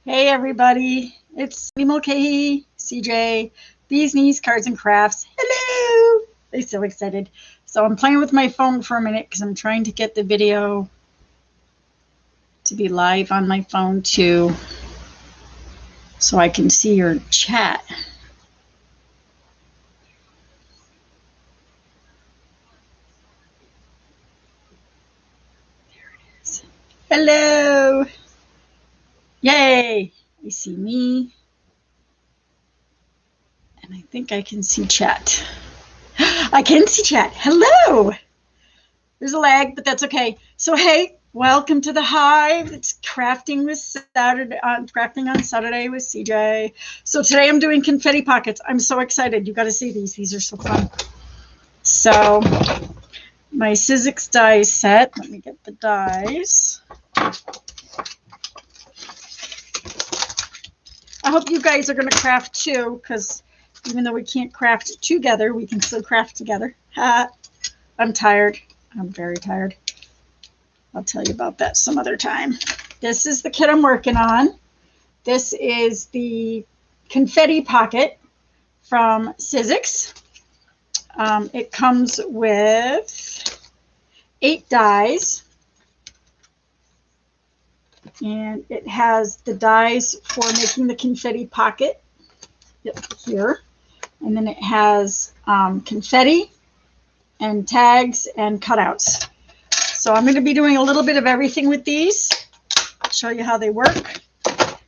Hey everybody, it's me Mulcahy, CJ, Bees Knees Cards and Crafts. Hello! I'm so excited. So I'm playing with my phone for a minute because I'm trying to get the video to be live on my phone too, so I can see your chat. There it is. Hello! Yay! I see me. And I think I can see chat. I can see chat. Hello! There's a lag, but that's okay. So hey, welcome to the Hive. It's crafting on Saturday with CJ. So today I'm doing confetti pockets. I'm so excited. You got to see these. These are so fun. So my Sizzix die set. Let me get the dies. I hope you guys are going to craft too, because even though we can't craft together, we can still craft together. I'm tired. I'm very tired. I'll tell you about that some other time. This is the kit I'm working on. This is the confetti pocket from Sizzix. It comes with 8 dies. And it has the dies for making the confetti pocket here. And then it has confetti and tags and cutouts. So I'm going to be doing a little bit of everything with these. I'll show you how they work.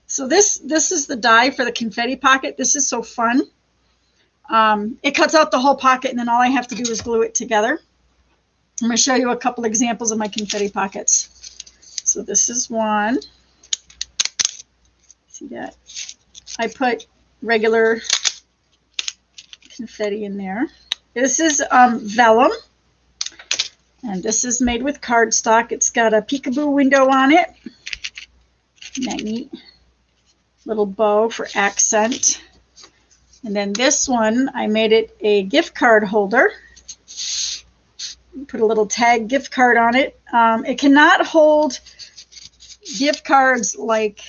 So this is the die for the confetti pocket. This is so fun. It cuts out the whole pocket, and then all I have to do is glue it together. I'm going to show you a couple examples of my confetti pockets. So this is one. See that? I put regular confetti in there. This is vellum, and this is made with cardstock. It's got a peekaboo window on it. Isn't that neat? Little bow for accent. And then this one, I made it a gift card holder. Put a little tag gift card on it. It cannot hold gift cards like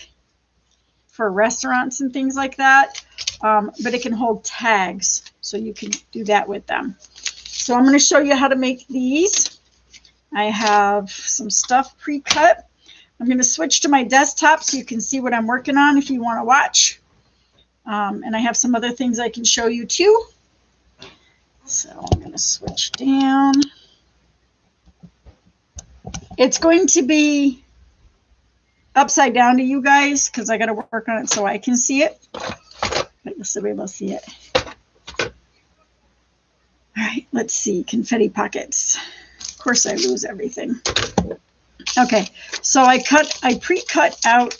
for restaurants and things like that, but it can hold tags, so you can do that with them. So I'm going to show you how to make these. I have some stuff pre-cut. I'm going to switch to my desktop so you can see what I'm working on if you want to watch. And I have some other things I can show you too. So I'm going to switch down. It's going to be upside down to you guys because I got to work on it so I can see it. But you'll still be able to see it. All right, let's see. Confetti pockets. Of course, I lose everything. Okay, so I pre-cut out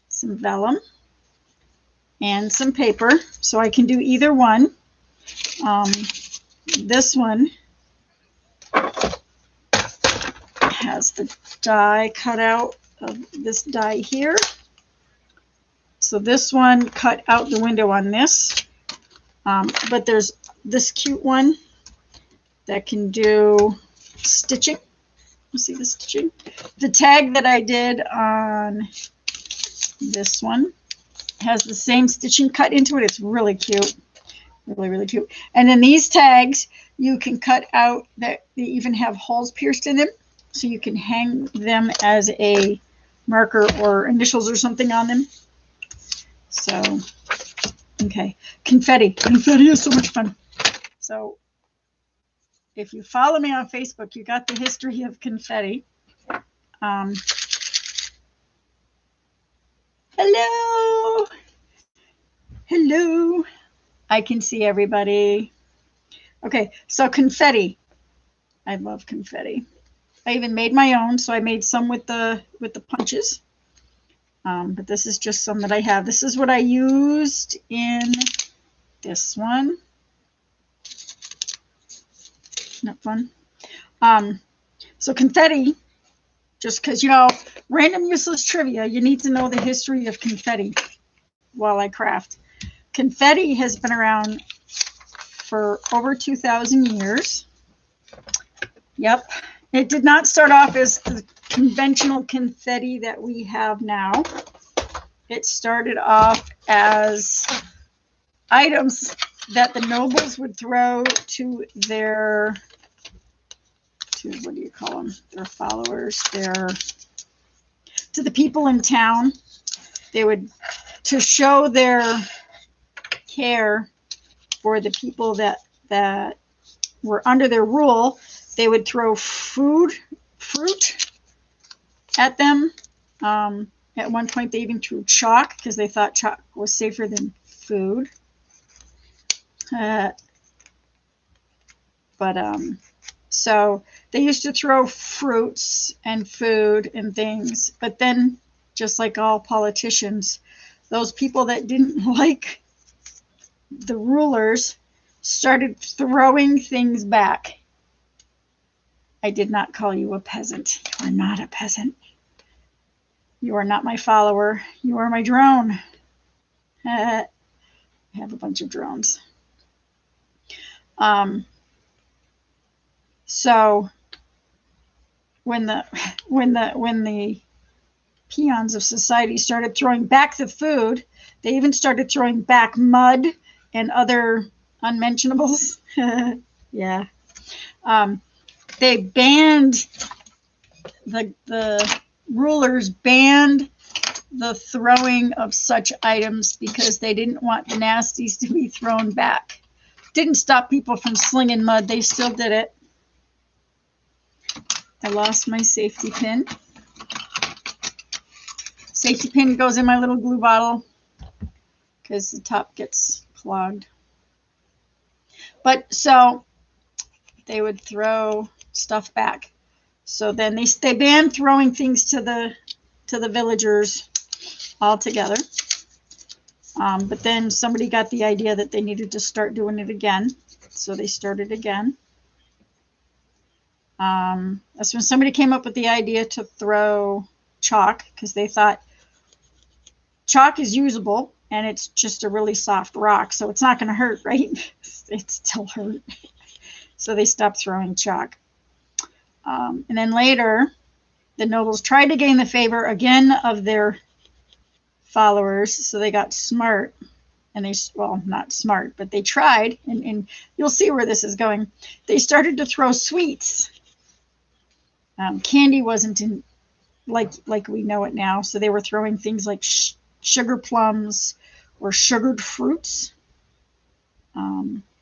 some vellum and some paper, so I can do either one. This one has the die cut out of this die here. So this one cut out the window on this, but there's this cute one that can do stitching. You see the stitching? The tag that I did on this one has the same stitching cut into it. It's really cute. Really, really cute. And then these tags, you can cut out that they even have holes pierced in them, so you can hang them as a marker or initials or something on them. So, okay. Confetti. Confetti is so much fun. So, if you follow me on Facebook, you got the history of confetti. Hello. Hello. I can see everybody. Okay, so confetti. I love confetti. I even made my own, so I made some with the punches. But this is just some that I have. This is what I used in this one. Not fun. So confetti, just because, you know, random useless trivia, you need to know the history of confetti while I craft. Confetti has been around for over 2,000 years. Yep. It did not start off as the conventional confetti that we have now. it started off as items that the nobles would throw to their, what do you call them? Their followers, to the people in town. They would, to show their care for the people that were under their rule, they would throw fruit at them. At one point, they even threw chalk because they thought chalk was safer than food. So they used to throw fruits and food and things. But then, just like all politicians, those people that didn't like the rulers started throwing things back. I did not call you a peasant. You are not a peasant. You are not my follower. You are my drone. I have a bunch of drones. So when the peons of society started throwing back the food, they even started throwing back mud and other unmentionables. Yeah. They banned, the rulers banned the throwing of such items because they didn't want the nasties to be thrown back. Didn't stop people from slinging mud. They still did it. I lost my safety pin. Safety pin goes in my little glue bottle because the top gets clogged. But so they would throw stuff back. So then they banned throwing things to the villagers altogether. But then somebody got the idea that they needed to start doing it again. So they started again. That's when somebody came up with the idea to throw chalk because they thought chalk is usable and it's just a really soft rock. So it's not going to hurt, right? It still hurt. So they stopped throwing chalk. And then later, the nobles tried to gain the favor again of their followers. So they got smart. And they, well, not smart, but they tried. And you'll see where this is going. They started to throw sweets. Candy wasn't in like we know it now. So they were throwing things like sugar plums or sugared fruits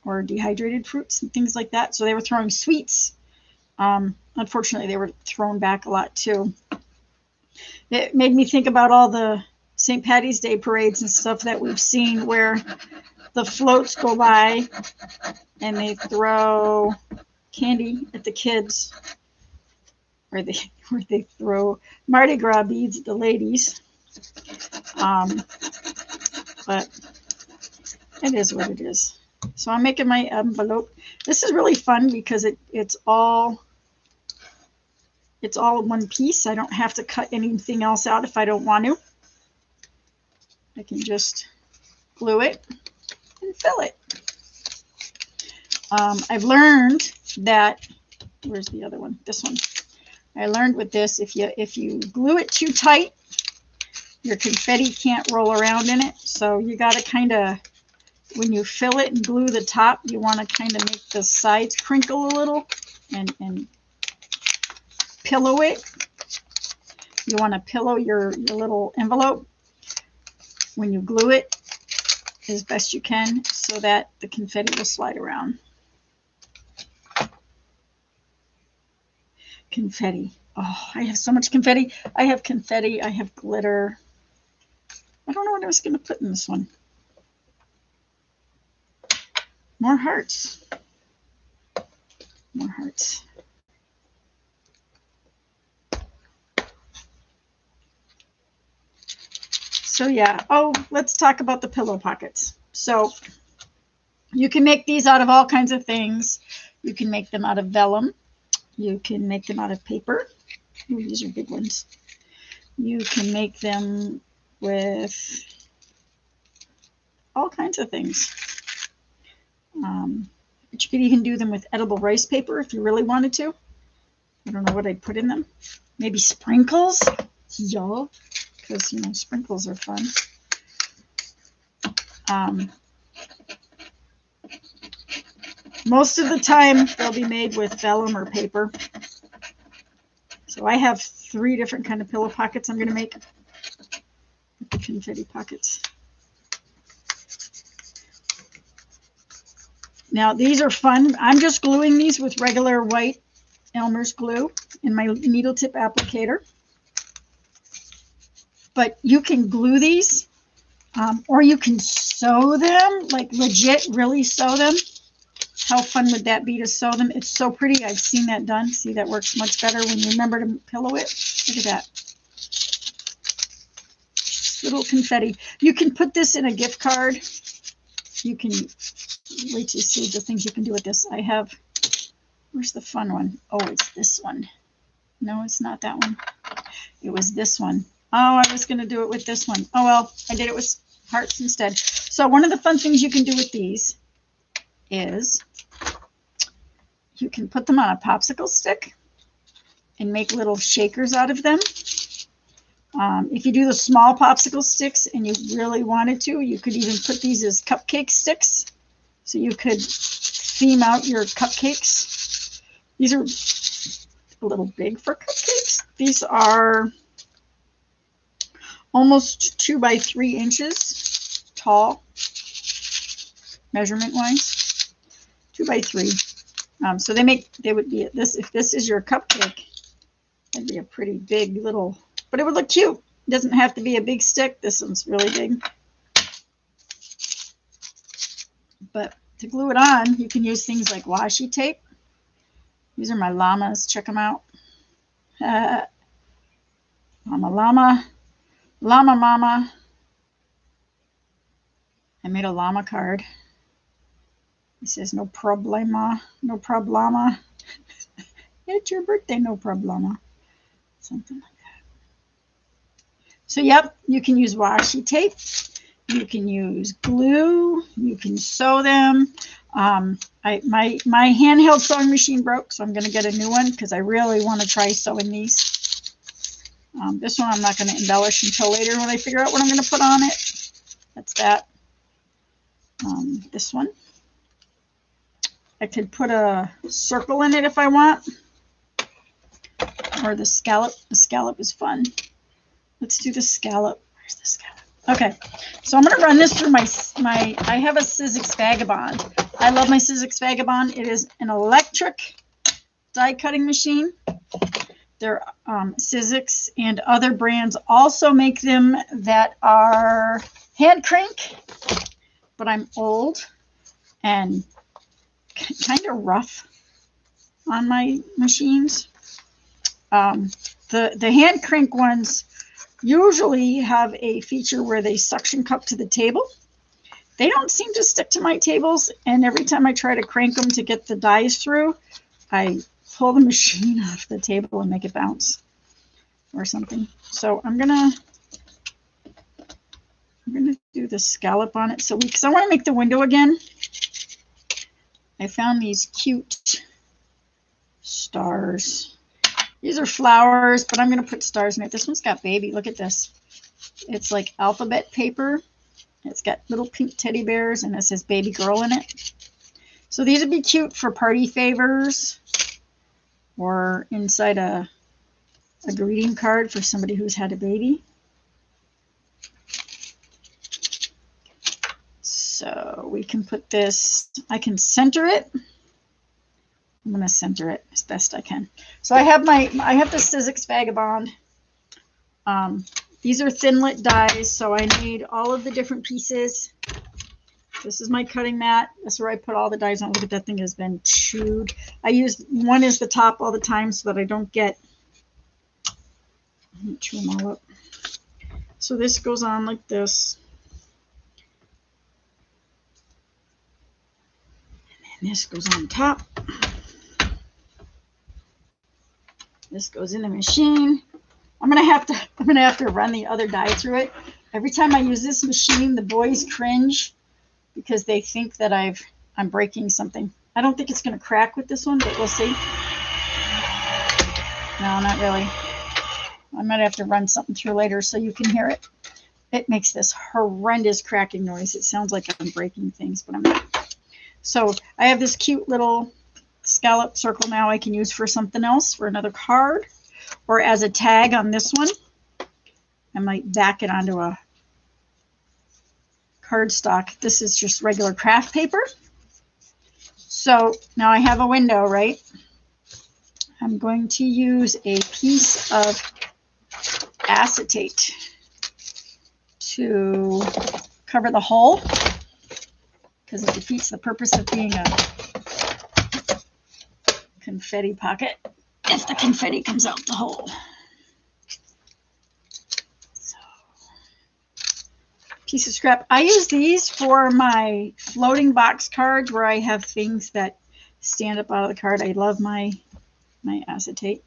or dehydrated fruits and things like that. So they were throwing sweets. Unfortunately, they were thrown back a lot too. It made me think about all the St. Patty's Day parades and stuff that we've seen where the floats go by and they throw candy at the kids, or they throw Mardi Gras beads at the ladies. But it is what it is. So I'm making my envelope. This is really fun because it's all in one piece. I don't have to cut anything else out if I don't want to. I can just glue it and fill it. I've learned that, where's the other one? This one. I learned with this, if you glue it too tight, your confetti can't roll around in it. So you got to kind of, when you fill it and glue the top, you want to kind of make the sides crinkle a little and pillow it. You want to pillow your little envelope when you glue it as best you can so that the confetti will slide around. Confetti. Oh, I have so much confetti. I have confetti. I have glitter. I don't know what I was going to put in this one. More hearts. More hearts. So yeah. Oh, let's talk about the pillow pockets. So you can make these out of all kinds of things. You can make them out of vellum. You can make them out of paper. Ooh, these are big ones. You can make them with all kinds of things. But you could even do them with edible rice paper if you really wanted to. I don't know what I'd put in them. Maybe sprinkles. Y'all. because, you know, sprinkles are fun. Most of the time they'll be made with vellum or paper. So I have 3 different kind of pillow pockets I'm going to make with the confetti pockets. Now these are fun. I'm just gluing these with regular white Elmer's glue in my needle tip applicator. But you can glue these, or you can sew them, like legit really sew them. How fun would that be to sew them? It's so pretty. I've seen that done. See, that works much better when you remember to pillow it. Look at that. Little confetti. You can put this in a gift card. You can, wait till you see the things you can do with this. I have, where's the fun one? Oh, it's this one. No, it's not that one. It was this one. Oh, I was going to do it with this one. Oh, well, I did it with hearts instead. So one of the fun things you can do with these is you can put them on a popsicle stick and make little shakers out of them. If you do the small popsicle sticks and you really wanted to, you could even put these as cupcake sticks. So you could theme out your cupcakes. These are a little big for cupcakes. These are almost 2 by 3 inches tall, measurement wise. 2 by 3. So they would be this. If this is your cupcake, it'd be a pretty big little, but it would look cute. It doesn't have to be a big stick. This one's really big. But to glue it on, you can use things like washi tape. These are my llamas. Check them out. Llama. Llama mama. I made a llama card. It says no problema, no problema. It's your birthday, no problema. Something like that. So yep, you can use washi tape. You can use glue. You can sew them. My handheld sewing machine broke, so I'm going to get a new one because I really want to try sewing these. This one I'm not going to embellish until later when I figure out what I'm going to put on it. That's that. This one. I could put a circle in it if I want. Or the scallop. The scallop is fun. Let's do the scallop. Where's the scallop? Okay, so I'm going to run this through I have a Sizzix Vagabond. I love my Sizzix Vagabond. It is an electric die cutting machine. They're Sizzix and other brands also make them that are hand crank, but I'm old and kind of rough on my machines. The hand crank ones usually have a feature where they suction cup to the table. They don't seem to stick to my tables, and every time I try to crank them to get the dies through, I pull the machine off the table and make it bounce or something. So I'm gonna do the scallop on it. So because I want to make the window again, I found these cute stars. These are flowers, but I'm going to put stars in it. This one's got baby. Look at this. It's like alphabet paper. It's got little pink teddy bears, and it says baby girl in it. So these would be cute for party favors or inside a greeting card for somebody who's had a baby. So we can put this, I can center it. I'm going to center it as best I can. So I have the Sizzix Vagabond. These are thin-lit dies, so I need all of the different pieces. This is my cutting mat. That's where I put all the dies on. Look at that thing has been chewed. I use one as the top all the time so that I don't get, I'm going to chew them all up. So this goes on like this. And this goes on top. This goes in the machine. I'm gonna have to run the other die through it. Every time I use this machine, the boys cringe because they think that I'm breaking something. I don't think it's gonna crack with this one, but we'll see. No, not really. I might have to run something through later so you can hear it. It makes this horrendous cracking noise. It sounds like I'm breaking things, but I'm not. So I have this cute little scallop circle now I can use for something else, for another card, or as a tag on this one. I might back it onto a cardstock. This is just regular craft paper. So now I have a window, right? I'm going to use a piece of acetate to cover the hole because it defeats the purpose of being a confetti pocket if the confetti comes out the hole. So, piece of scrap. I use these for my floating box cards where I have things that stand up out of the card. I love my acetate,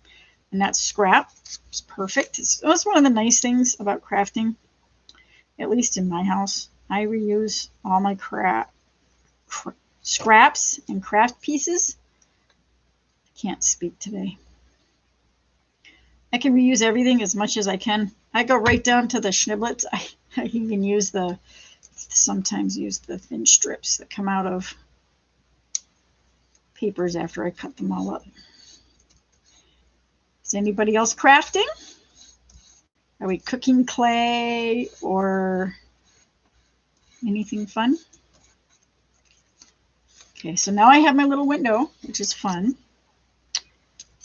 and that's scrap. It's perfect. That's one of the nice things about crafting, at least in my house. I reuse all my scraps and craft pieces. I can't speak today. I can reuse everything as much as I can. I go right down to the schniblets. I even sometimes use the thin strips that come out of papers after I cut them all up. Is anybody else crafting? Are we cooking clay or anything fun? Okay, so now I have my little window, which is fun.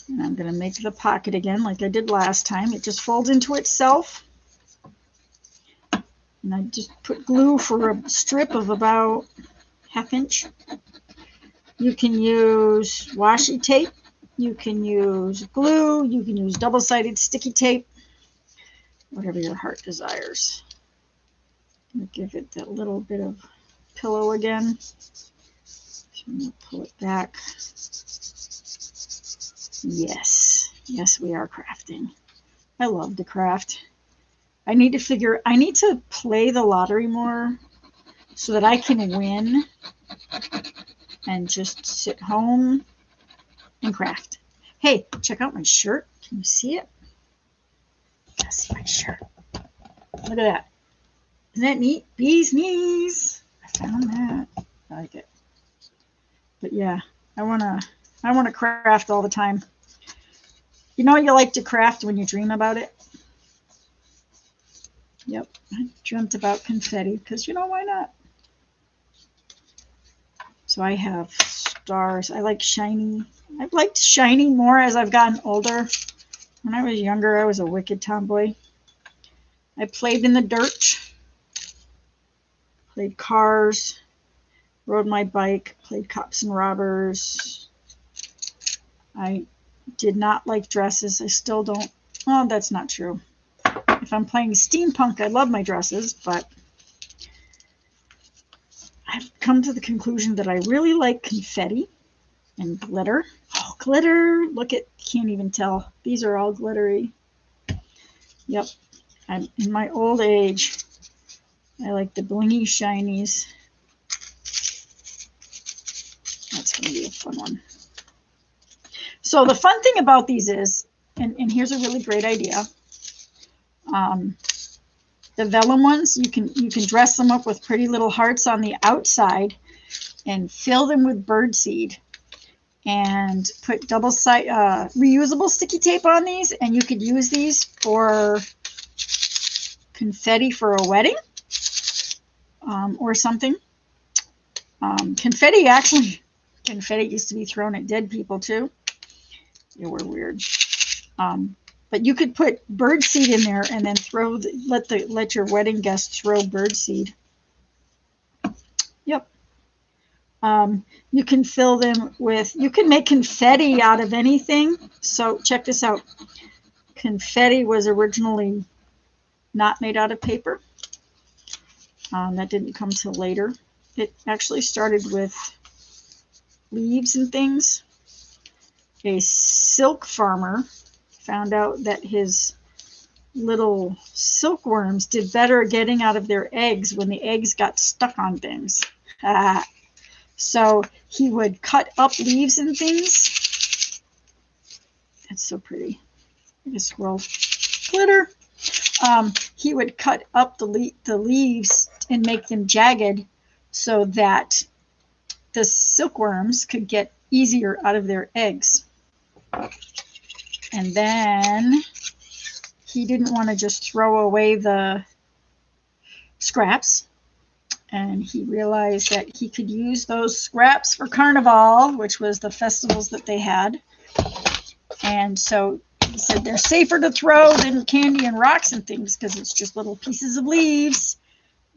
And I'm going to make the pocket again like I did last time. It just folds into itself. And I just put glue for a strip of about ½ inch. You can use washi tape. You can use glue. You can use double-sided sticky tape. Whatever your heart desires. I'm going to give it that little bit of pillow again. So I'm going to pull it back. Yes, we are crafting. I love to craft. I need to play the lottery more so that I can win and just sit home and craft. Hey, check out my shirt. Can you see it? That's my shirt. Look at that. Isn't that neat? Bee's knees. I found that. I like it. But yeah, I wanna craft all the time. You know you like to craft when you dream about it? Yep, I dreamt about confetti because, you know, why not? So I have stars. I like shiny. I've liked shiny more as I've gotten older. When I was younger, I was a wicked tomboy. I played in the dirt, played cars, rode my bike, played cops and robbers. I did not like dresses. I still don't. Well, that's not true. If I'm playing steampunk, I love my dresses, but I've come to the conclusion that I really like confetti and glitter. Oh, glitter. Look at, can't even tell. These are all glittery. Yep. I'm in my old age. I like the blingy shinies. That's going to be a fun one. So the fun thing about these is, and here's a really great idea. The vellum ones, you can dress them up with pretty little hearts on the outside and fill them with birdseed and put double-sided reusable sticky tape on these, and you could use these for confetti for a wedding or something. Confetti used to be thrown at dead people too. They were weird. But you could put birdseed in there and then let your wedding guests throw birdseed. Yep. You can fill them with, you can make confetti out of anything. So check this out. Confetti was originally not made out of paper. That didn't come till later. It actually started with leaves and things. A silk farmer found out that his little silkworms did better getting out of their eggs when the eggs got stuck on things. So he would cut up leaves and things. That's so pretty. Like a squirrel. glitter. He would cut up the leaves and make them jagged so that the silkworms could get easier out of their eggs. And then he didn't want to just throw away the scraps. And he realized that he could use those scraps for Carnival, which was the festivals that they had. And so he said they're safer to throw than candy and rocks and things because it's just little pieces of leaves.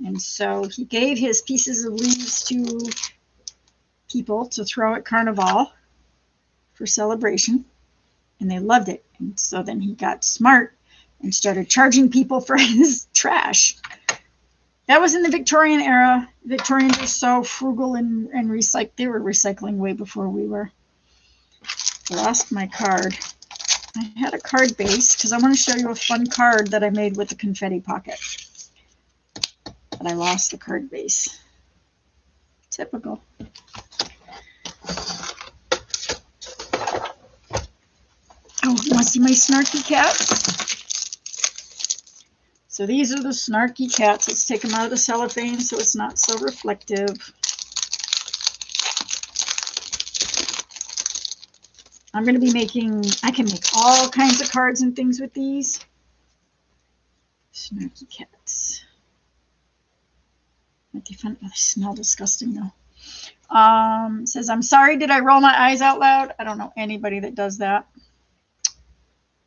And so he gave his pieces of leaves to people to throw at Carnival for celebration. And they loved it. And so then he got smart and started charging people for his trash. That was in the Victorian era. Victorians were so frugal and recycle. They were recycling way before we were. Lost my card. I had a card base because I want to show you a fun card that I made with the confetti pocket. But I lost the card base. Typical. Oh, you want to see my snarky cats? So these are the snarky cats. Let's take them out of the cellophane so it's not so reflective. I'm going to be making, I can make all kinds of cards and things with these. Snarky cats. Might be fun. Oh, they smell disgusting though. It says, I'm sorry, did I roll my eyes out loud? I don't know anybody that does that.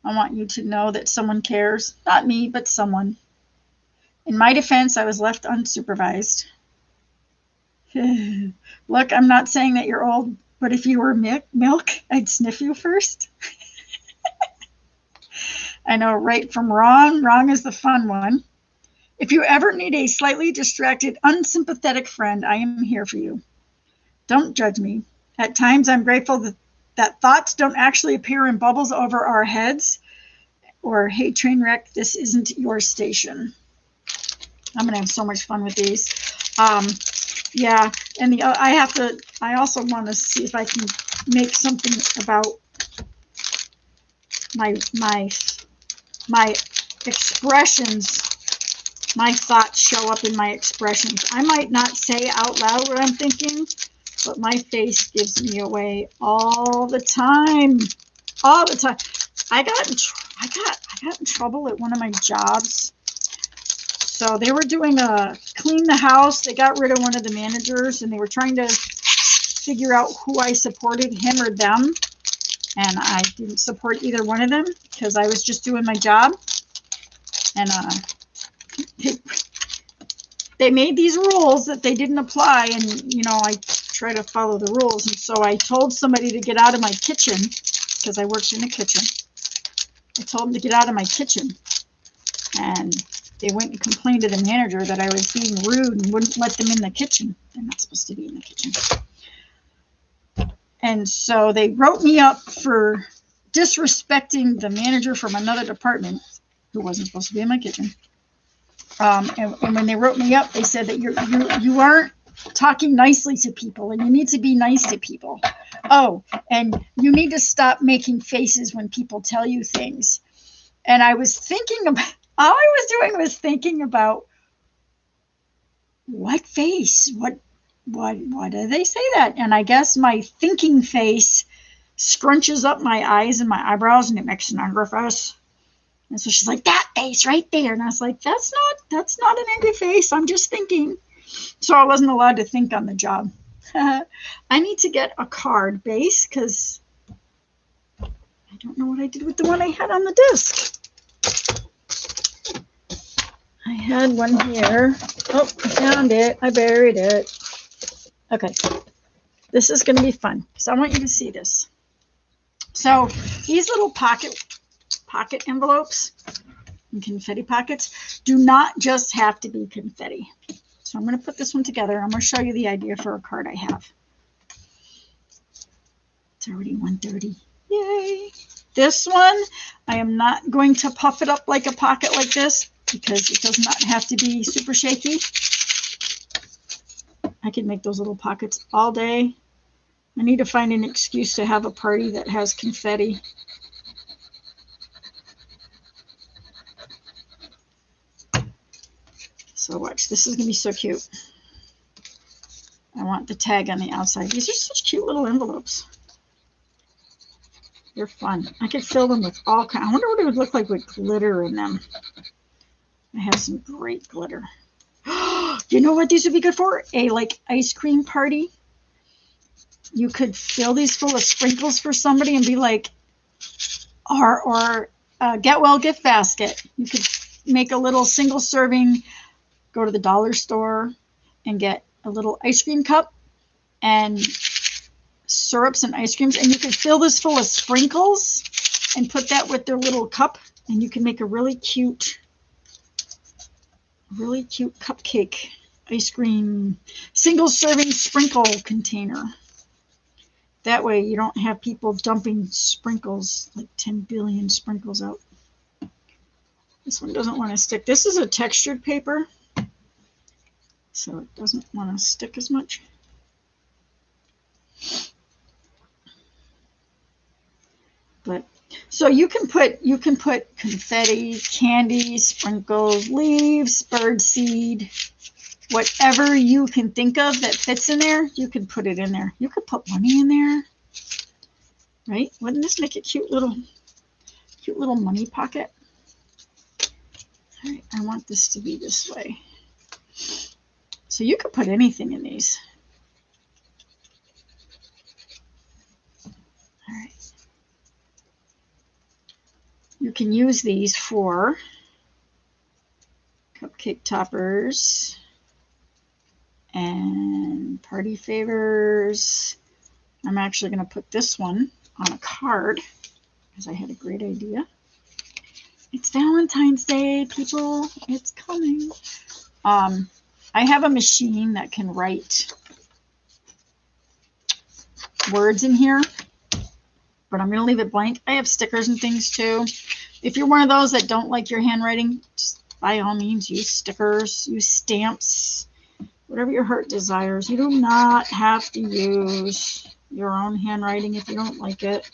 I want you to know that someone cares. Not me, but someone. In my defense, I was left unsupervised. Look, I'm not saying that you're old, but if you were milk, I'd sniff you first. I know right from wrong. Wrong is the fun one. If you ever need a slightly distracted, unsympathetic friend, I am here for you. Don't judge me. At times, I'm grateful that thoughts don't actually appear in bubbles over our heads. Or, hey, train wreck, this isn't your station. I'm going to have so much fun with these. Yeah, and I also want to see if I can make something about my expressions. My thoughts show up in my expressions. I might not say out loud what I'm thinking, but my face gives me away all the time. All the time. I got in trouble at one of my jobs. So they were doing a clean the house. They got rid of one of the managers, and they were trying to figure out who I supported, him or them. And I didn't support either one of them because I was just doing my job. And they made these rules that they didn't apply, and you know I try to follow the rules. And so I told somebody to get out of my kitchen because I worked in the kitchen. I told them to get out of my kitchen, and they went and complained to the manager that I was being rude and wouldn't let them in the kitchen. They're not supposed to be in the kitchen. And so they wrote me up for disrespecting the manager from another department who wasn't supposed to be in my kitchen. And when they wrote me up, they said that you aren't talking nicely to people, and you need to be nice to people. Oh, and you need to stop making faces when people tell you things. And I was thinking about, all I was doing was thinking about what face, why do they say that? And I guess my thinking face scrunches up my eyes and my eyebrows, and it makes an angry face. And so she's like, that face right there. And I was like, that's not an angry face. I'm just thinking. So I wasn't allowed to think on the job. I need to get a card base because I don't know what I did with the one I had on the disc. I had one here. Oh, I found it. I buried it. Okay. This is going to be fun because I want you to see this. So these little pocket envelopes and confetti pockets do not just have to be confetti. So I'm going to put this one together. I'm going to show you the idea for a card I have. It's already 1:30. Yay! This one, I am not going to puff it up like a pocket like this because it does not have to be super shaky. I could make those little pockets all day. I need to find an excuse to have a party that has confetti. So watch, this is going to be so cute. I want the tag on the outside. These are such cute little envelopes. They're fun. I could fill them with all kinds. I wonder what it would look like with glitter in them. I have some great glitter. You know what these would be good for? A like ice cream party. You could fill these full of sprinkles for somebody and be like, or get well gift basket. You could make a little single serving, go to the dollar store and get a little ice cream cup and syrups and ice creams, and you can fill this full of sprinkles and put that with their little cup, and you can make a really cute cupcake ice cream single serving sprinkle container. That way you don't have people dumping sprinkles, like 10 billion sprinkles out. This one doesn't want to stick. This is a textured paper, so it doesn't want to stick as much. But so you can put confetti, candy, sprinkles, leaves, bird seed, whatever you can think of that fits in there, you can put it in there. You could put money in there, right? Wouldn't this make a cute little money pocket? All right, I want this to be this way. So you could put anything in these. All right. You can use these for cupcake toppers and party favors. I'm actually going to put this one on a card because I had a great idea. It's Valentine's Day, people. It's coming. I have a machine that can write words in here, but I'm going to leave it blank. I have stickers and things too. If you're one of those that don't like your handwriting, just by all means use stickers, use stamps, whatever your heart desires. You do not have to use your own handwriting if you don't like it.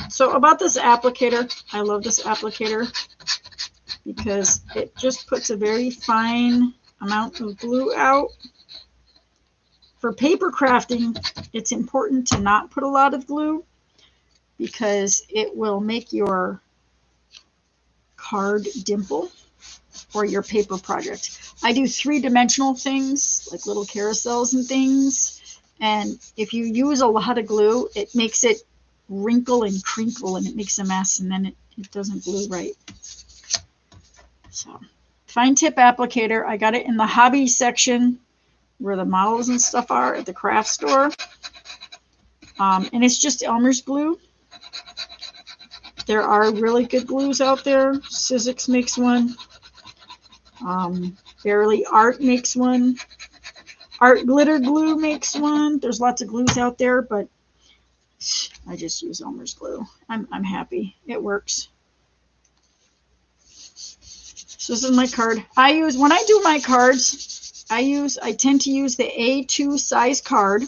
So about this applicator, I love this applicator because it just puts a very fine amount of glue out. For paper crafting, it's important to not put a lot of glue because it will make your card dimple or your paper project. I do three-dimensional things like little carousels and things, and if you use a lot of glue, it makes it wrinkle and crinkle and it makes a mess, and then it doesn't glue right. So fine tip applicator. I got it in the hobby section where the models and stuff are at the craft store. And it's just Elmer's glue. There are really good glues out there. Sizzix makes one. Barely Art makes one. Art Glitter Glue makes one. There's lots of glues out there, but I just use Elmer's glue. I'm happy. It works. So this is my card. When I do my cards, I tend to use the A2 size card,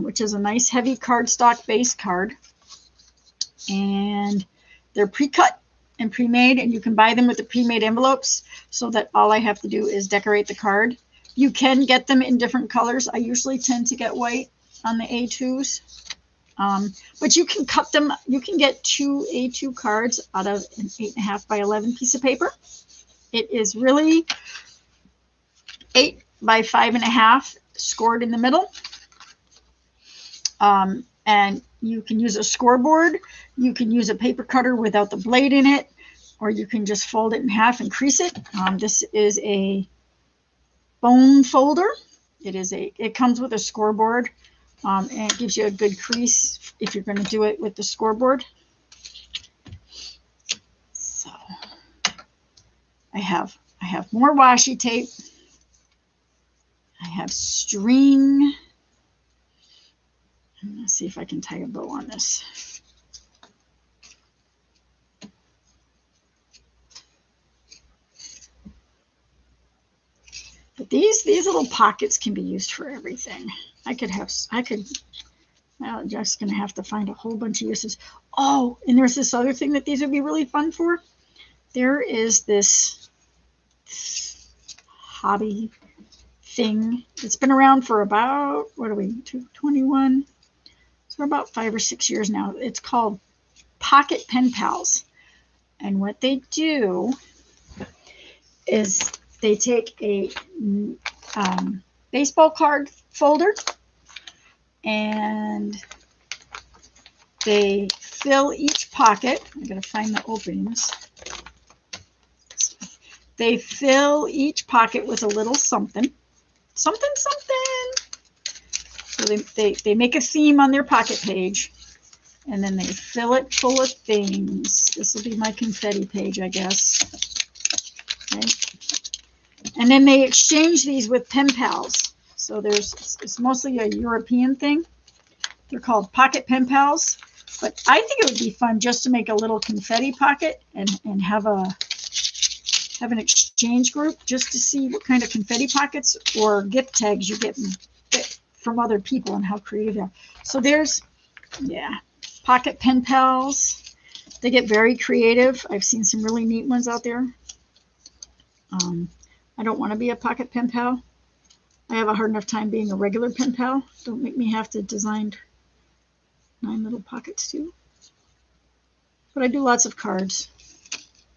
which is a nice heavy cardstock base card. And they're pre-cut and pre-made, and you can buy them with the pre-made envelopes so that all I have to do is decorate the card. You can get them in different colors. I usually tend to get white on the A2s. But you can cut them. You can get 2 A2 cards out of an 8.5 by 11 piece of paper. It is really 8 by 5.5 scored in the middle. And you can use a scoreboard. You can use a paper cutter without the blade in it, or you can just fold it in half and crease it. This is a bone folder. It comes with a scoreboard. And it gives you a good crease if you're going to do it with the scoreboard. So I have more washi tape. I have string. Let's see if I can tie a bow on this. But these little pockets can be used for everything. I'm just going to have to find a whole bunch of uses. Oh, and there's this other thing that these would be really fun for. There is this hobby thing. It's been around for about, what are we, 21? So about 5 or 6 years now. It's called Pocket Pen Pals. And what they do is they take a baseball card folder and they fill each pocket. I gotta find the openings. They fill each pocket with a little something. Something. So they make a theme on their pocket page, and then they fill it full of things. This will be my confetti page, I guess. Okay. And then they exchange these with pen pals. So it's mostly a European thing. They're called Pocket Pen Pals. But I think it would be fun just to make a little confetti pocket and have an exchange group just to see what kind of confetti pockets or gift tags you get from other people and how creative they are. So there's, Pocket Pen Pals. They get very creative. I've seen some really neat ones out there. I don't want to be a pocket pen pal. I have a hard enough time being a regular pen pal. Don't make me have to design 9 little pockets too. But I do lots of cards.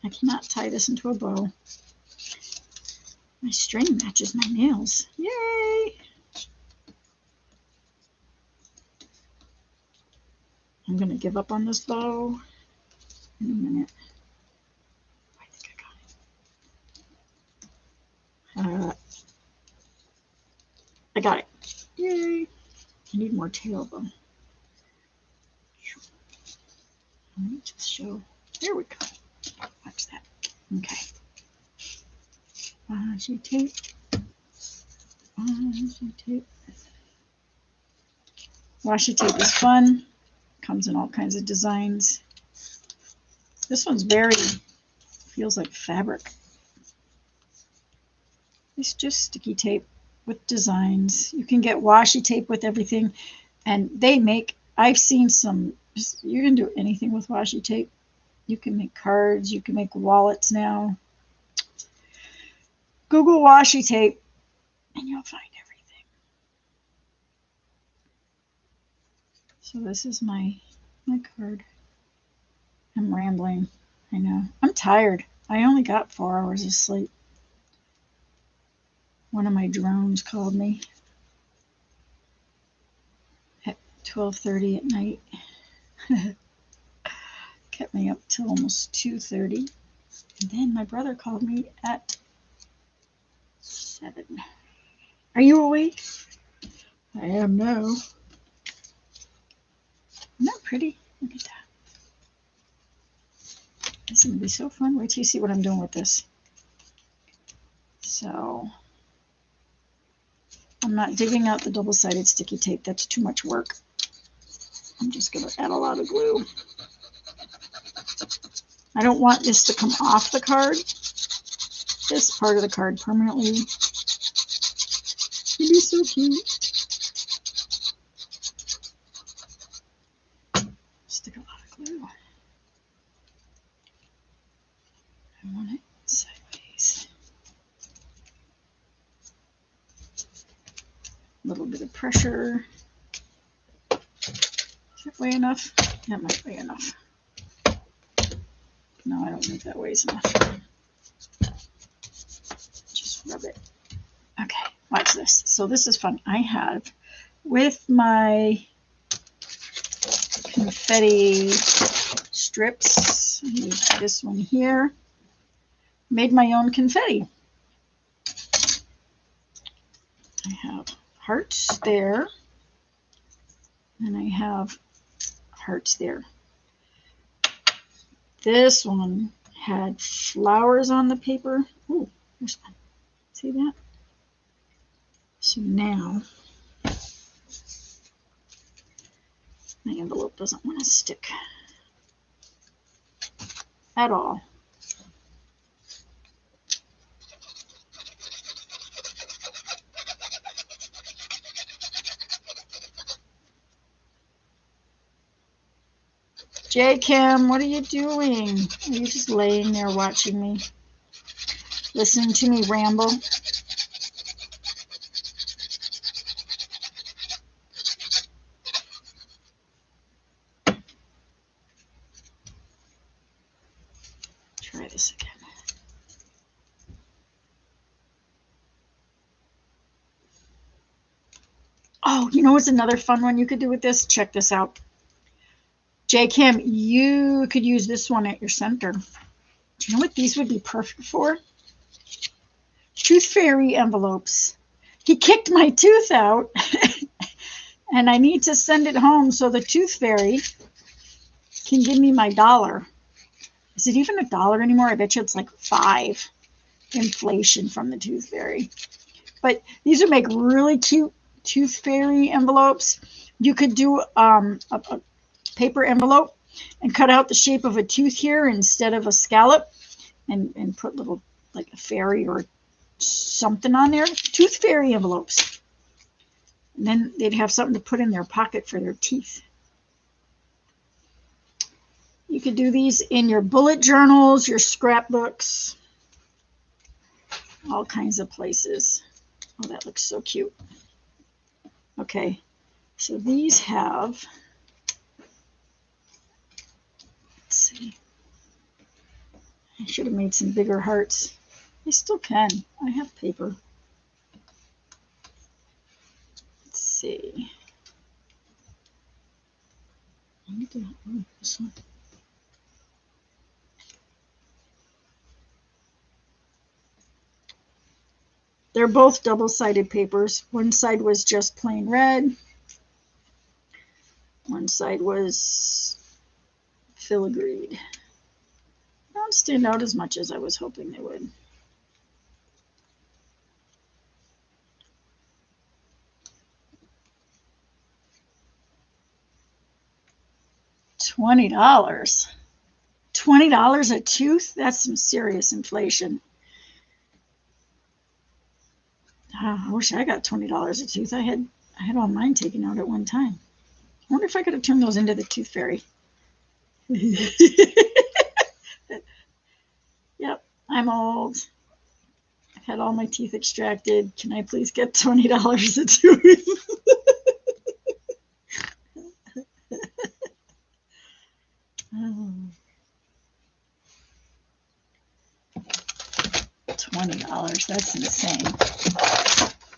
I cannot tie this into a bow. My string matches my nails. Yay! I'm going to give up on this bow in a minute. I think I got it. I got it. Yay! I need more tail though. Let me just show. There we go. Watch that. Okay. Washi tape. Washi tape. Washi tape is fun. Comes in all kinds of designs. This one's feels like fabric. It's just sticky tape with designs. You can get washi tape with everything. And I've seen some, you can do anything with washi tape. You can make cards. You can make wallets now. Google washi tape and you'll find everything. So this is my card. I'm rambling. I know. I'm tired. I only got 4 hours of sleep. One of my drones called me at 12:30 at night. Kept me up till almost 2:30. And then my brother called me at 7. Are you awake? I am now. Isn't that pretty? Look at that. This is going to be so fun. Wait till you see what I'm doing with this. So, I'm not digging out the double-sided sticky tape. That's too much work. I'm just going to add a lot of glue. I don't want this to come off the card. This part of the card permanently. It'd be so cute. Stick a lot of glue. I want it sideways. A little bit of pressure. Is that way enough? That might weigh enough. No, I don't think that weighs enough. Just rub it. Okay, watch this. So this is fun. I have, with my confetti strips, I use this one here, made my own confetti. I have hearts there, and I have hearts there. This one had flowers on the paper. Oh, there's one. See that? So now, my envelope doesn't want to stick at all. J. Kim, what are you doing? Are you just laying there watching me? listening to me ramble. Try this again. Oh, you know what's another fun one you could do with this? Check this out. J. Kim, you could use this one at your center. Do you know what these would be perfect for? Tooth Fairy envelopes. He kicked my tooth out, and I need to send it home so the Tooth Fairy can give me my $1. Is it even $1 anymore? I bet you it's like 5 inflation from the Tooth Fairy. But these would make really cute Tooth Fairy envelopes. You could do a paper envelope and cut out the shape of a tooth here instead of a scallop, and put little, like a fairy or something on there. Tooth Fairy envelopes. And then they'd have something to put in their pocket for their teeth. You could do these in your bullet journals, your scrapbooks, all kinds of places. Oh, that looks so cute. Okay, so these have, let's see, I should have made some bigger hearts. I still can. I have paper. Let's see. I need to, oh, this one. They're both double-sided papers. One side was just plain red. One side was filigreed. They don't stand out as much as I was hoping they would. $20. $20 a tooth? That's some serious inflation. I wish I got $20 a tooth. I had all mine taken out at one time. I wonder if I could have turned those into the Tooth Fairy. Yep, I'm old. I've had all my teeth extracted. Can I please get $20 a tooth? Oh. $20, that's insane.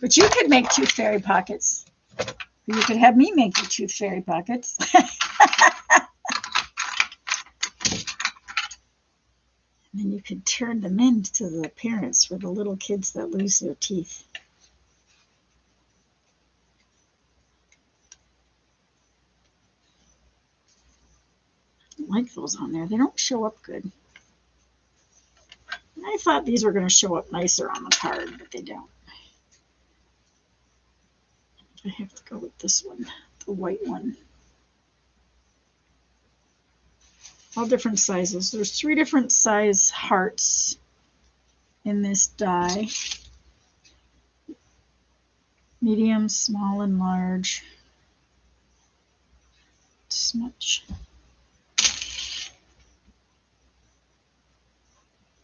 But you could make Tooth Fairy pockets. You could have me make the Tooth Fairy pockets. And then you could turn them into the parents for the little kids that lose their teeth. I don't like those on there. They don't show up good. I thought these were going to show up nicer on the card, but they don't. I have to go with this one, the white one. All different sizes. There's 3 different size hearts in this die. Medium, small, and large. Smudge.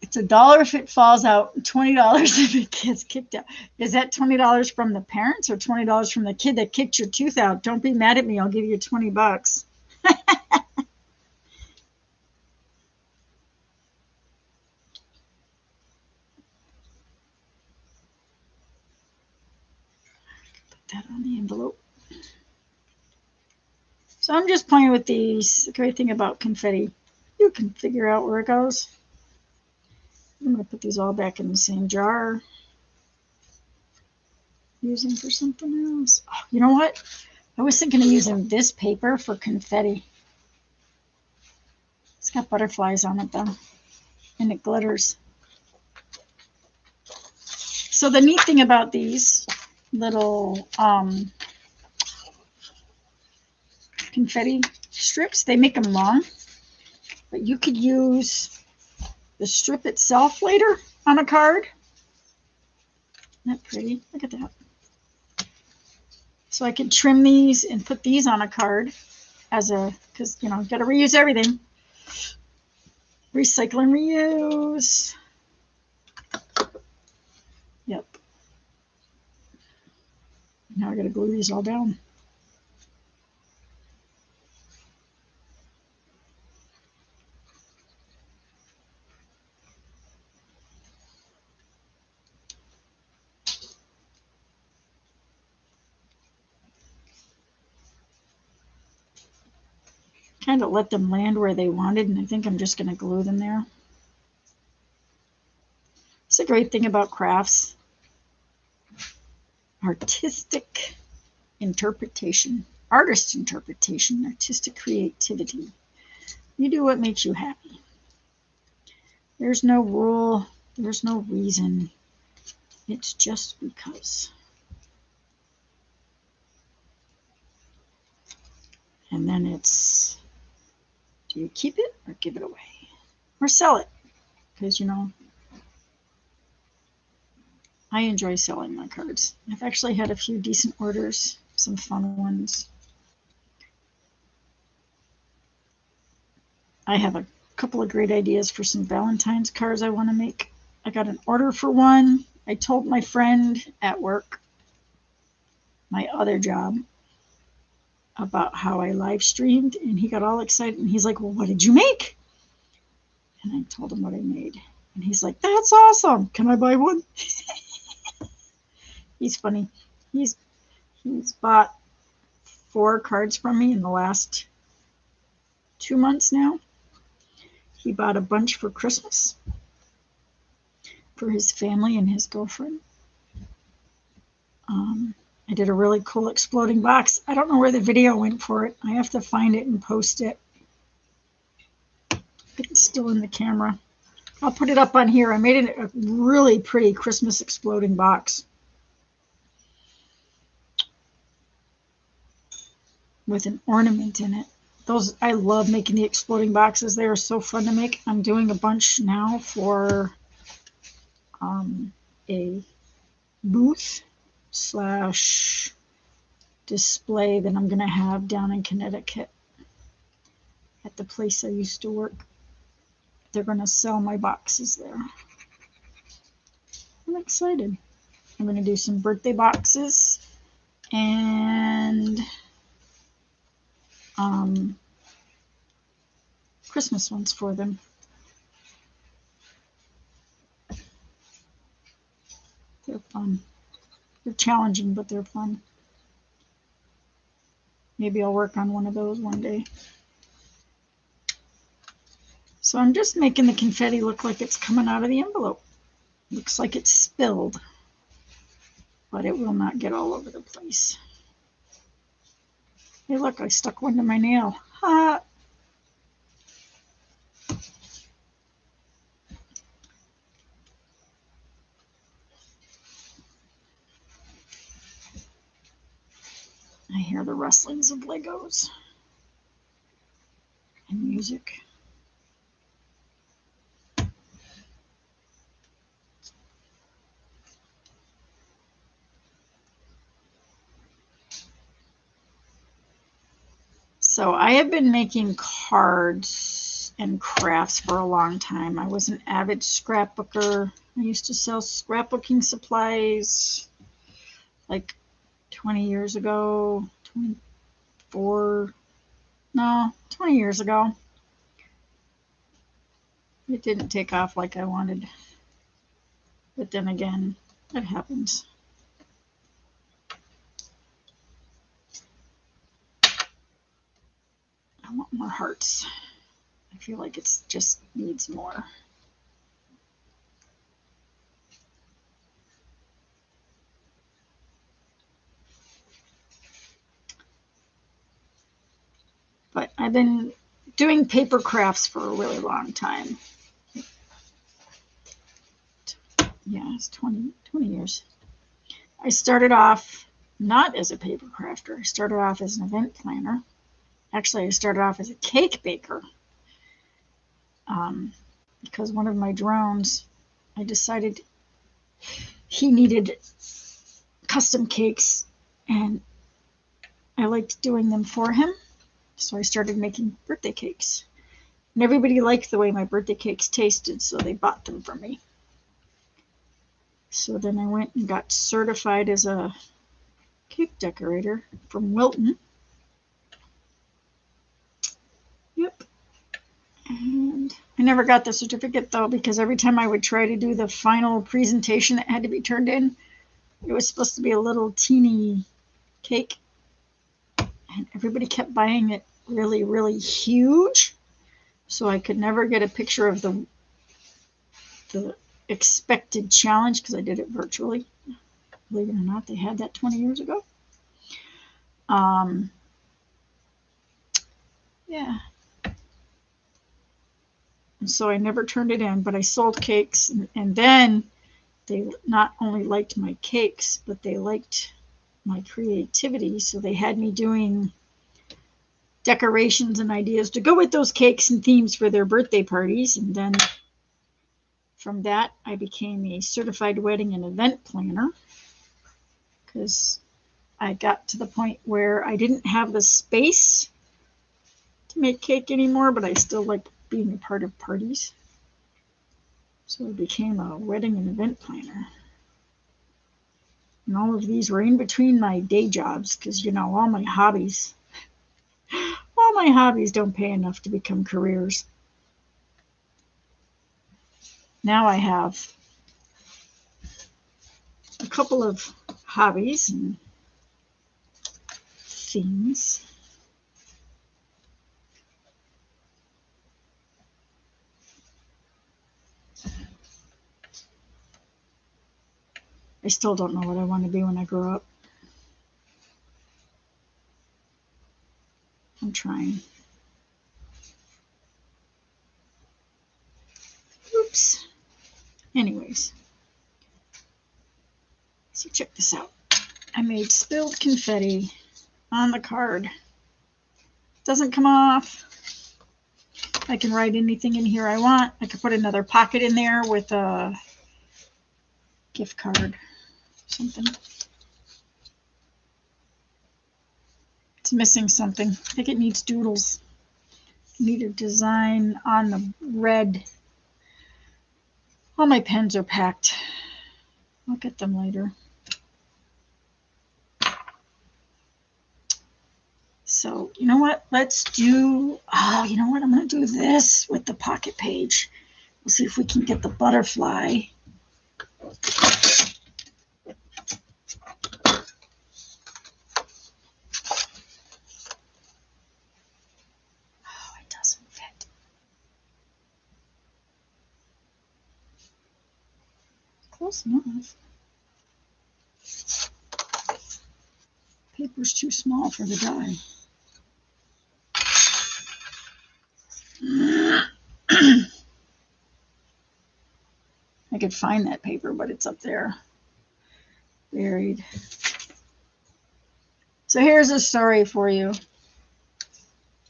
It's $1 if it falls out, $20 if it gets kicked out. Is that $20 from the parents or $20 from the kid that kicked your tooth out? Don't be mad at me. I'll give you $20. Put that on the envelope. So I'm just playing with these. The great thing about confetti, you can figure out where it goes. I'm going to put these all back in the same jar. Using for something else. Oh, you know what? I was thinking of using this paper for confetti. It's got butterflies on it though, and it glitters. So the neat thing about these little confetti strips, they make them long, but you could use the strip itself later on a card. Isn't that pretty? Look at that. So I could trim these and put these on a card as a, because, you know, got to reuse everything. Recycle and reuse. Now I got to glue these all down. Kind of let them land where they wanted, and I think I'm just going to glue them there. It's a great thing about crafts. Artistic interpretation, artist interpretation, artistic creativity. You do what makes you happy. There's no rule, there's no reason. It's just because. And then it's, do you keep it or give it away? Or sell it? Because, you know, I enjoy selling my cards. I've actually had a few decent orders, some fun ones. I have a couple of great ideas for some Valentine's cards I want to make. I got an order for one. I told my friend at work, my other job, about how I live streamed, and he got all excited, and he's like, well, what did you make? And I told him what I made, and he's like, that's awesome. Can I buy one? He's funny. He's bought 4 cards from me in the last 2 months now. He bought a bunch for Christmas for his family and his girlfriend. I did a really cool exploding box. I don't know where the video went for it. I have to find it and post it. It's still in the camera. I'll put it up on here. I made a really pretty Christmas exploding box with an ornament in it. Those, I love making the exploding boxes. They are so fun to make. I'm doing a bunch now for a booth / display that I'm going to have down in Connecticut at the place I used to work. They're going to sell my boxes there. I'm excited. I'm going to do some birthday boxes and Christmas ones for them. They're fun. They're challenging, but they're fun. Maybe I'll work on one of those one day. So I'm just making the confetti look like it's coming out of the envelope. Looks like it's spilled, but it will not get all over the place. Hey, look, I stuck one to my nail. Ha! I hear the rustlings of Legos and music. So I have been making cards and crafts for a long time. I was an avid scrapbooker. I used to sell scrapbooking supplies like 20 years ago, 20 years ago. It didn't take off like I wanted. But then again, that happens. I want more hearts. I feel like it just needs more. But I've been doing paper crafts for a really long time. Yeah, it's 20 years. I started off not as a paper crafter. I started off as an event planner. Actually, I started off as a cake baker. Because one of my drones, I decided he needed custom cakes, and I liked doing them for him. So I started making birthday cakes. And everybody liked the way my birthday cakes tasted, so they bought them from me. So then I went and got certified as a cake decorator from Wilton. Yep. And I never got the certificate though, because every time I would try to do the final presentation that had to be turned in, it was supposed to be a little teeny cake. And everybody kept buying it really, really huge. So I could never get a picture of the expected challenge because I did it virtually. Believe it or not, they had that 20 years ago. Yeah. And so I never turned it in, but I sold cakes. And then they not only liked my cakes, but they liked my creativity. So they had me doing decorations and ideas to go with those cakes and themes for their birthday parties. And then from that, I became a certified wedding and event planner because I got to the point where I didn't have the space to make cake anymore, but I still like being a part of parties. So I became a wedding and event planner. And all of these were in between my day jobs because, you know, all my hobbies don't pay enough to become careers. Now I have a couple of hobbies and things. I still don't know what I want to be when I grow up. I'm trying. Oops. Anyways. So check this out. I made spilled confetti on the card. Doesn't come off. I can write anything in here I want. I could put another pocket in there with a gift card, something. It's missing something. I think it needs doodles. I need a design on the red. All my pens are packed. I'll get them later. So, you know what? Let's do, you know what? I'm going to do this with the pocket page. We'll see if we can get the butterfly. Oh, it doesn't fit. Close enough. Paper's too small for the die. I could find that paper, but it's up there, buried. So here's a story for you.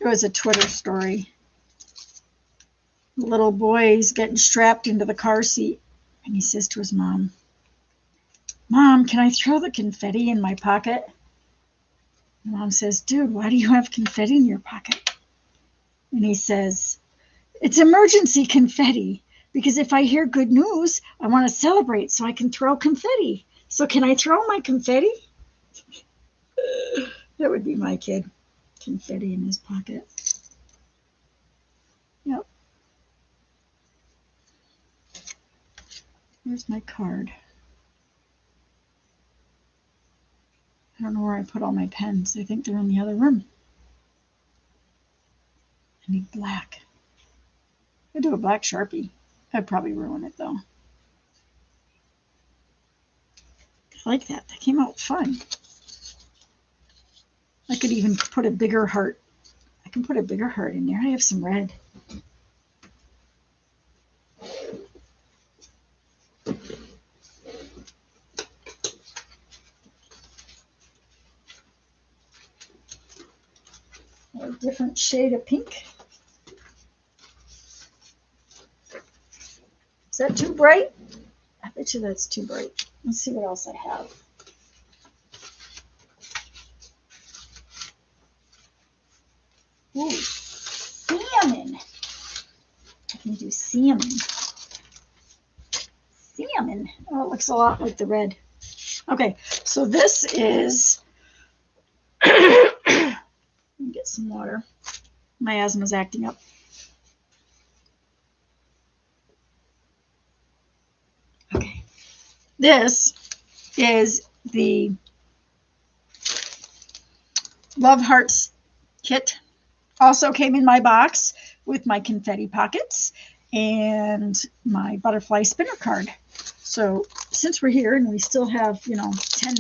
It was a Twitter story. The little boy's getting strapped into the car seat, and he says to his mom, "Mom, can I throw the confetti in my pocket?" And Mom says, "Dude, why do you have confetti in your pocket?" And he says, "It's emergency confetti. Because if I hear good news, I want to celebrate so I can throw confetti. So can I throw my confetti?" That would be my kid. Confetti in his pocket. Yep. Here's my card. I don't know where I put all my pens. I think they're in the other room. I need black. I do a black Sharpie. I'd probably ruin it though. I like that. That came out fun. I could even put a bigger heart. I can put a bigger heart in there. I have some red. A different shade of pink. Is that too bright? I bet you that's too bright. Let's see what else I have. Ooh, salmon. I can do salmon. Salmon. Oh, it looks a lot like the red. Okay, so this is some water. My asthma's acting up. Okay. This is the Love Hearts kit. Also came in my box with my confetti pockets and my butterfly spinner card. So since we're here and we still have, 10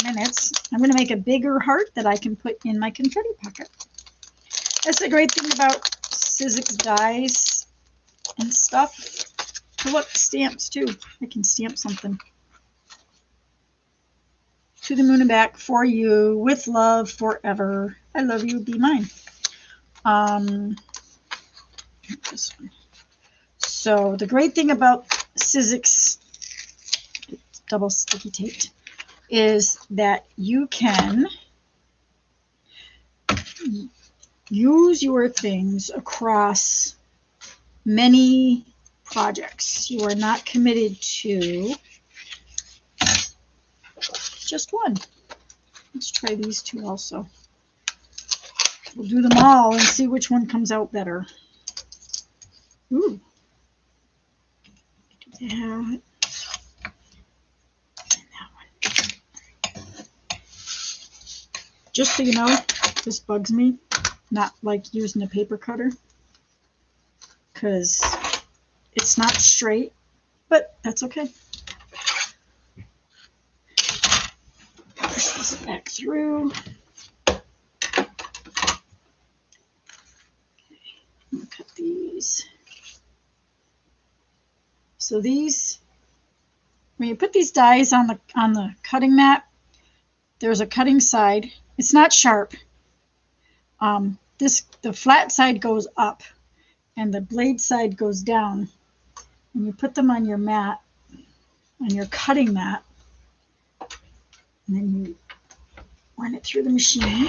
minutes, I'm going to make a bigger heart that I can put in my confetti pocket. That's the great thing about Sizzix dies and stuff. Oh, look, stamps too. I can stamp something. To the moon and back, for you, with love, forever. I love you, be mine. This one. So the great thing about Sizzix, double sticky taped, is that you can use your things across many projects. You are not committed to just one. Let's try these two also. We'll do them all and see which one comes out better. Ooh. Do that. And that one. Just so you know, this bugs me. Not like using a paper cutter. Because it's not straight. But that's okay. Push this back through. I'm gonna cut these. So these, when you put these dies on the cutting mat, there's a cutting side. It's not sharp. The flat side goes up, and the blade side goes down. And you put them on your mat, on your cutting mat, and then you run it through the machine.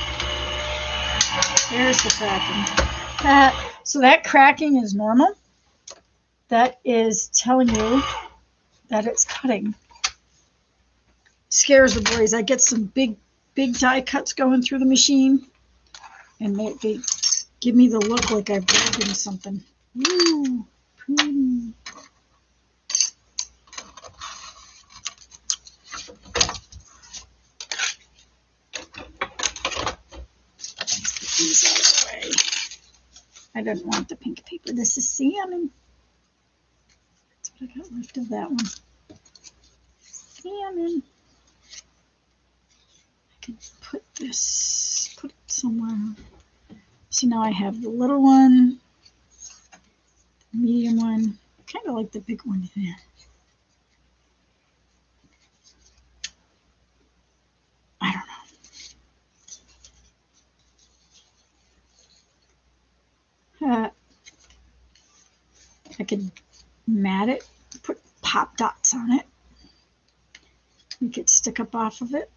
There's the cracking. So that cracking is normal. That is telling you that it's cutting. Scares the boys. I get some big die cuts going through the machine, and they give me the look like I've broken something. Ooh, pretty. Let's get these out of the way. I didn't want the pink paper. This is salmon. That's what I got left of that one. Salmon. I could put it somewhere. So now I have the little one, the medium one, kind of like the big one there. I don't know. I could mat it, put pop dots on it. Make it stick up off of it.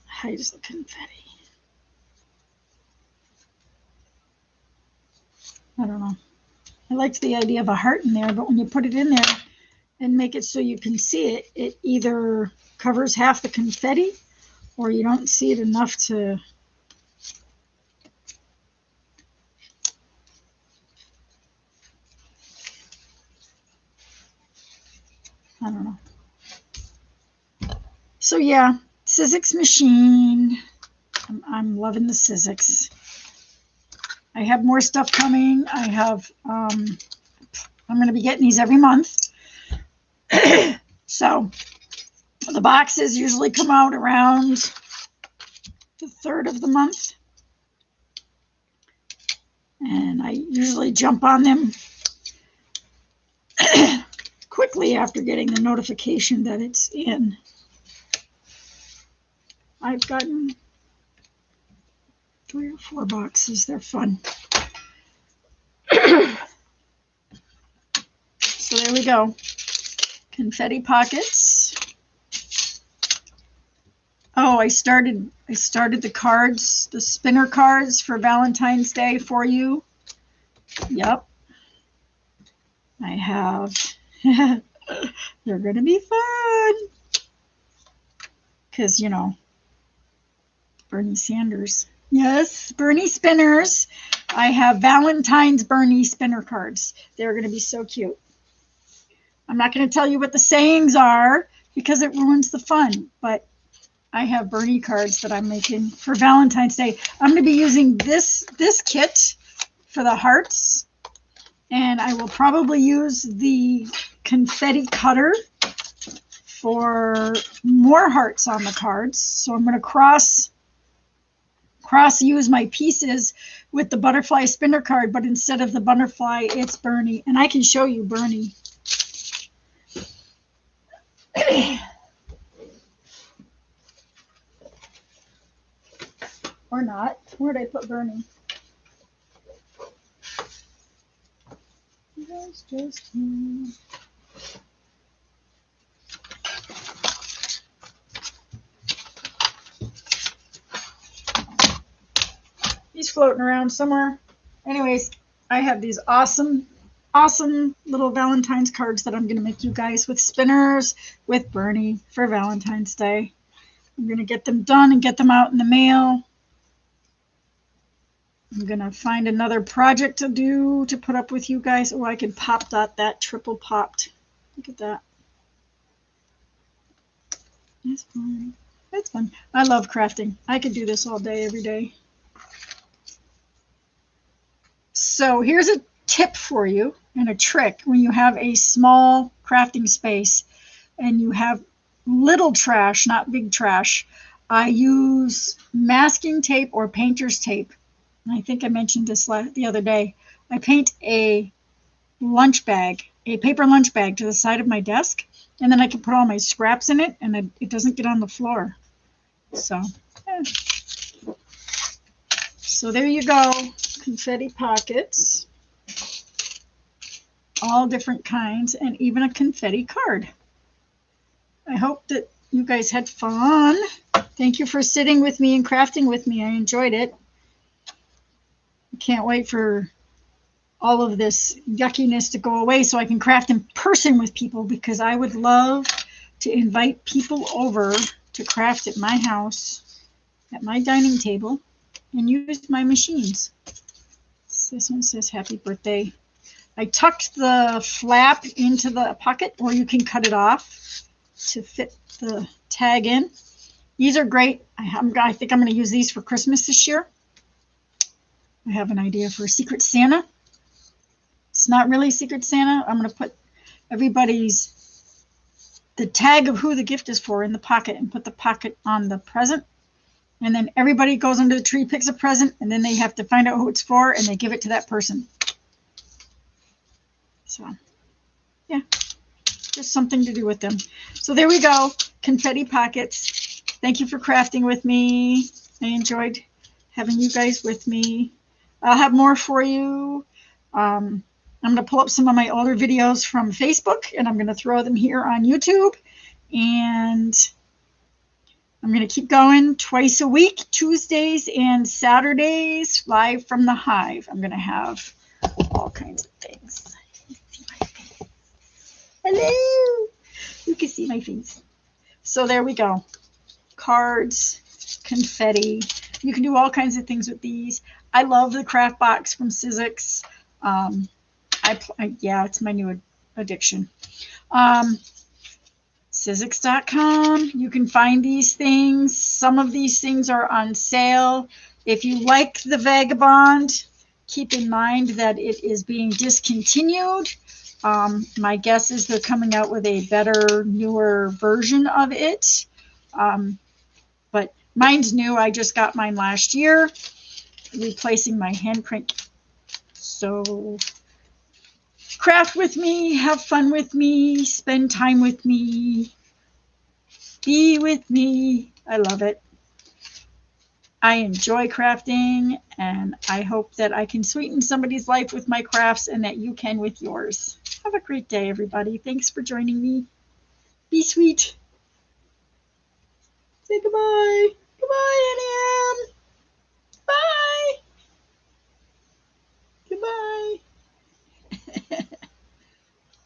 Hides the confetti. I don't know. I liked the idea of a heart in there, but when you put it in there and make it so you can see it, it either covers half the confetti or you don't see it enough to... I don't know. So yeah, Sizzix machine. I'm loving the Sizzix. I have more stuff coming. I have, I'm going to be getting these every month. So the boxes usually come out around the 3rd of the month. And I usually jump on them quickly after getting the notification that it's in. I've gotten 3 or 4 boxes. They're fun. So there we go. Confetti pockets. Oh, I started the cards, the spinner cards for Valentine's Day for you. Yep. I have They're going to be fun. Because, you know, Bernie Sanders. Yes, Bernie spinners. I have Valentine's Bernie spinner cards. They're going to be so cute. I'm not going to tell you what the sayings are because it ruins the fun, but I have Bernie cards that I'm making for Valentine's Day. I'm going to be using this kit for the hearts, and I will probably use the confetti cutter for more hearts on the cards. So I'm going to cross use my pieces with the butterfly spinner card, but instead of the butterfly, it's Bernie. And I can show you Bernie. Or not. Where did I put Bernie? That's just him. He's floating around somewhere. Anyways, I have these awesome little Valentine's cards that I'm going to make you guys with spinners with Bernie for Valentine's Day. I'm going to get them done and get them out in the mail. I'm going to find another project to do to put up with you guys. Oh, I could pop that triple popped. Look at that. That's fun. That's fun. I love crafting. I could do this all day, every day. So here's a tip for you and a trick when you have a small crafting space and you have little trash, not big trash. I use masking tape or painter's tape. I think I mentioned this the other day. I paint a lunch bag, a paper lunch bag to the side of my desk, and then I can put all my scraps in it, and it doesn't get on the floor. So, yeah. So there you go, confetti pockets, all different kinds, and even a confetti card. I hope that you guys had fun. Thank you for sitting with me and crafting with me. I enjoyed it. Can't wait for all of this yuckiness to go away so I can craft in person with people, because I would love to invite people over to craft at my house, at my dining table, and use my machines. This one says happy birthday. I tucked the flap into the pocket, or you can cut it off to fit the tag in. These are great. I think I'm going to use these for Christmas this year. I have an idea for a Secret Santa. It's not really Secret Santa. I'm going to put the tag of who the gift is for in the pocket and put the pocket on the present. And then everybody goes under the tree, picks a present, and then they have to find out who it's for, and they give it to that person. So, yeah, just something to do with them. So there we go, confetti pockets. Thank you for crafting with me. I enjoyed having you guys with me. I'll have more for you. I'm going to pull up some of my older videos from Facebook, and I'm going to throw them here on YouTube. And I'm going to keep going twice a week, Tuesdays and Saturdays, live from the Hive. I'm going to have all kinds of things. See my face. Hello. You can see my face. So there we go. Cards, confetti. You can do all kinds of things with these. I love the craft box from Sizzix. Yeah, it's my new addiction. Sizzix.com. You can find these things. Some of these things are on sale. If you like the Vagabond, keep in mind that it is being discontinued. My guess is they're coming out with a better, newer version of it. But mine's new. I just got mine last year, replacing my handprint. So craft with me, have fun with me, spend time with me, be with me. I love it. I enjoy crafting, and I hope that I can sweeten somebody's life with my crafts and that you can with yours. Have a great day, everybody. Thanks for joining me. Be sweet. Say goodbye. Goodbye, Annie.